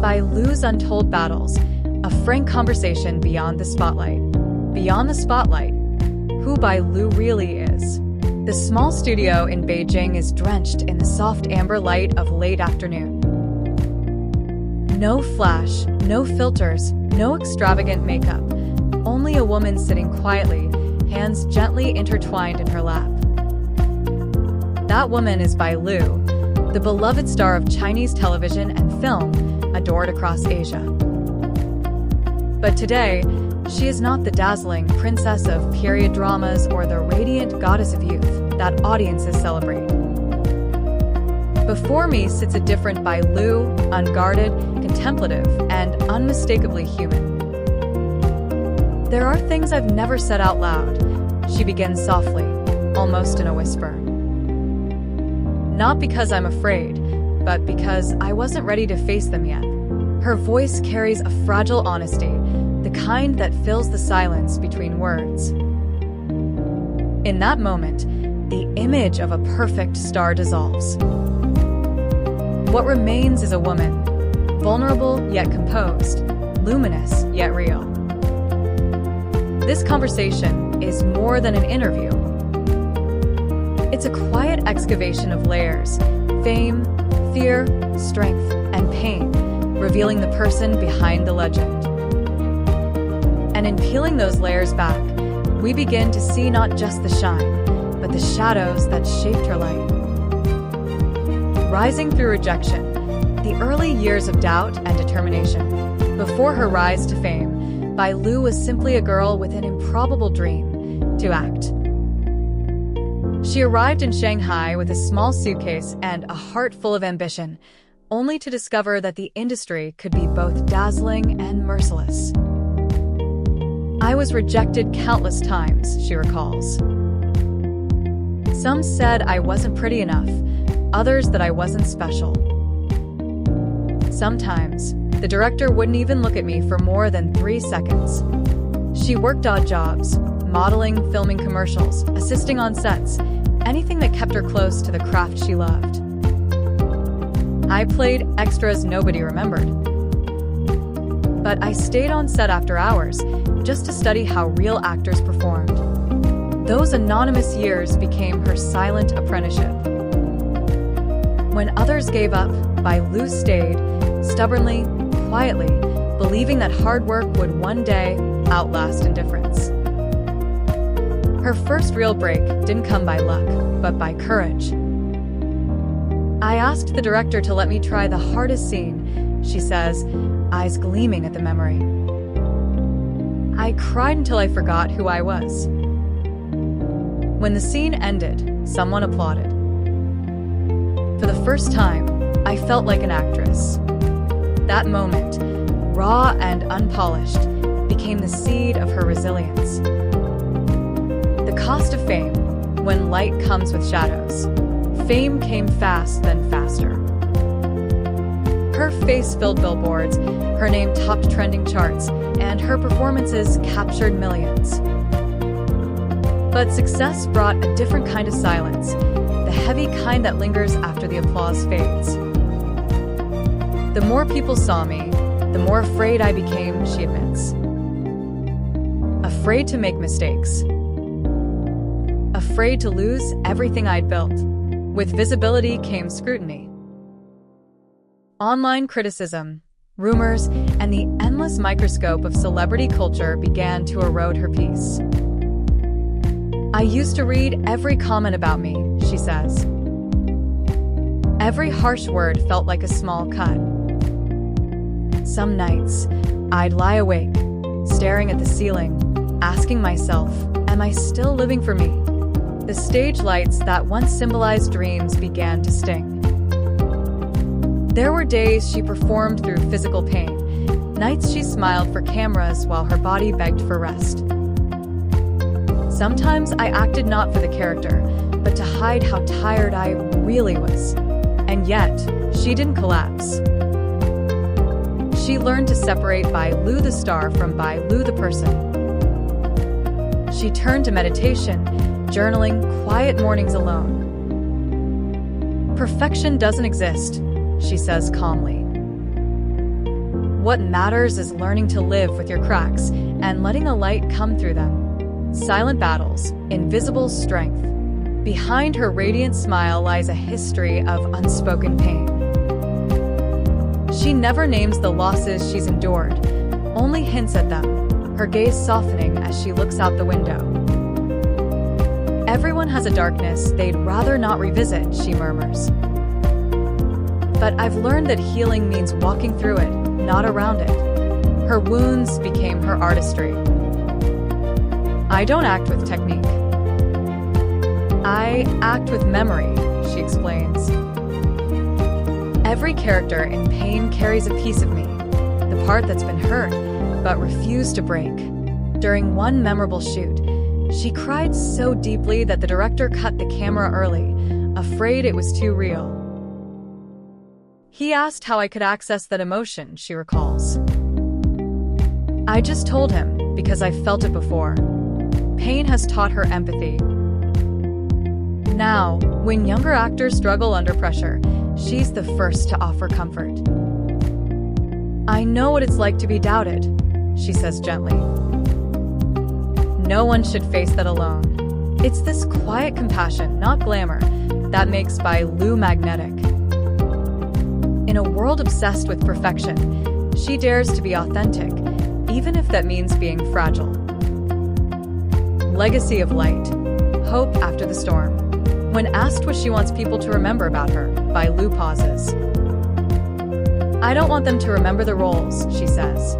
by Lu's Untold Battles, a frank conversation beyond the spotlight. Beyond the spotlight, who by Lu really is. The small studio in Beijing is drenched in the soft amber light of late afternoon. No flash, no filters, no extravagant makeup, only a woman sitting quietly, hands gently intertwined in her lap. That woman is Bai Lu, the beloved star of Chinese television and film, adored across Asia. But today, she is not the dazzling princess of period dramas or the radiant goddess of youth that audiences celebrate. Before me sits a different Bai Lu, unguarded, contemplative, and unmistakably human. There are things I've never said out loud, she begins softly, almost in a whisper. Not because I'm afraid, but because I wasn't ready to face them yet. Her voice carries a fragile honesty, the kind that fills the silence between words. In that moment, the image of a perfect star dissolves. What remains is a woman, vulnerable yet composed, luminous yet real. This conversation is more than an interview. It's a quiet excavation of layers, fame, fear, strength, and pain, revealing the person behind the legend. And in peeling those layers back, we begin to see not just the shine, but the shadows that shaped her light. Rising through rejection, the early years of doubt and determination. Before her rise to fame, Bai Lu was simply a girl with an improbable dream to act. She arrived in Shanghai with a small suitcase and a heart full of ambition, only to discover that the industry could be both dazzling and merciless. I was rejected countless times, she recalls. Some said I wasn't pretty enough, others that I wasn't special. Sometimes, the director wouldn't even look at me for more than 3 seconds. She worked odd jobs, modeling, filming commercials, assisting on sets, anything that kept her close to the craft she loved. I played extras nobody remembered. But I stayed on set after hours, just to study how real actors performed. Those anonymous years became her silent apprenticeship. When others gave up, Bai Lu stayed, stubbornly, quietly, believing that hard work would one day outlast indifference. Her first real break didn't come by luck, but by courage. I asked the director to let me try the hardest scene, she says, eyes gleaming at the memory. I cried until I forgot who I was. When the scene ended, someone applauded. For the first time, I felt like an actress. That moment, raw and unpolished, became the seed of her resilience. The cost of fame, when light comes with shadows. Fame came fast, then faster. Her face filled billboards, her name topped trending charts, and her performances captured millions. But success brought a different kind of silence, the heavy kind that lingers after the applause fades. The more people saw me, the more afraid I became, she admits. Afraid to make mistakes. Afraid to lose everything I'd built. With visibility came scrutiny. Online criticism, rumors, and the endless microscope of celebrity culture began to erode her peace. I used to read every comment about me, she says. Every harsh word felt like a small cut. Some nights, I'd lie awake, staring at the ceiling, asking myself, am I still living for me? The stage lights that once symbolized dreams began to sting. There were days she performed through physical pain, nights she smiled for cameras while her body begged for rest. Sometimes I acted not for the character, but to hide how tired I really was. And yet, she didn't collapse. She learned to separate Bai Lu the star from Bai Lu the person. She turned to meditation, journaling, quiet mornings alone. Perfection doesn't exist, she says calmly. What matters is learning to live with your cracks and letting the light come through them. Silent battles, invisible strength. Behind her radiant smile lies a history of unspoken pain. She never names the losses she's endured, only hints at them, her gaze softening as she looks out the window. Everyone has a darkness they'd rather not revisit, she murmurs. But I've learned that healing means walking through it, not around it. Her wounds became her artistry. I don't act with technique. I act with memory, she explains. Every character in pain carries a piece of me, the part that's been hurt, but refused to break. During one memorable shoot, she cried so deeply that the director cut the camera early, afraid it was too real. He asked how I could access that emotion, she recalls. I just told him, because I felt it before. Pain has taught her empathy. Now, when younger actors struggle under pressure, she's the first to offer comfort. I know what it's like to be doubted, she says gently. No one should face that alone. It's this quiet compassion, not glamour, that makes Bailu magnetic. In a world obsessed with perfection, she dares to be authentic, even if that means being fragile. Legacy of light. Hope after the storm. When asked what she wants people to remember about her, Bailu pauses. I don't want them to remember the roles, she says.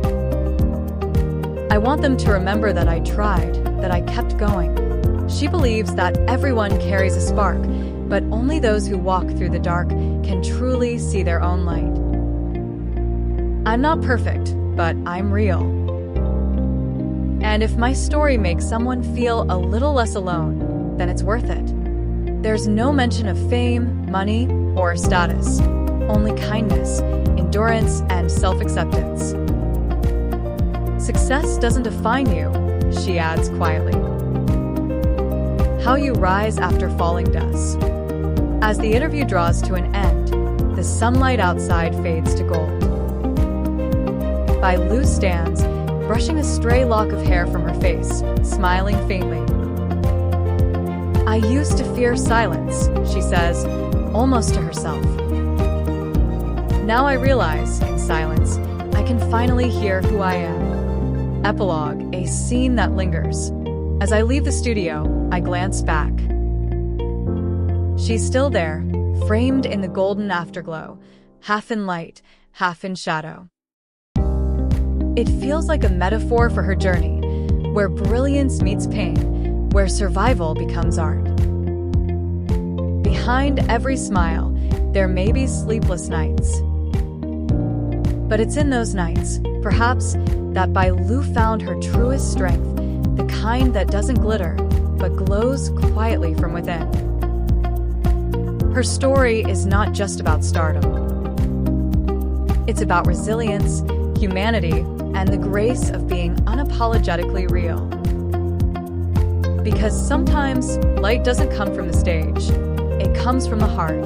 I want them to remember that I tried, that I kept going. She believes that everyone carries a spark, but only those who walk through the dark can truly see their own light. I'm not perfect, but I'm real. And if my story makes someone feel a little less alone, then it's worth it. There's no mention of fame, money, or status, only kindness, endurance, and self-acceptance. Success doesn't define you, she adds quietly. How you rise after falling does. As the interview draws to an end, the sunlight outside fades to gold. Bailu stands, brushing a stray lock of hair from her face, smiling faintly. I used to fear silence, she says, almost to herself. Now I realize, in silence, I can finally hear who I am. Epilogue, a scene that lingers. As I leave the studio, I glance back. She's still there, framed in the golden afterglow, half in light, half in shadow. It feels like a metaphor for her journey, where brilliance meets pain, where survival becomes art. Behind every smile, there may be sleepless nights. But it's in those nights, perhaps, that Bailu found her truest strength, the kind that doesn't glitter, but glows quietly from within. Her story is not just about stardom. It's about resilience, humanity, and the grace of being unapologetically real. Because sometimes light doesn't come from the stage, it comes from the heart.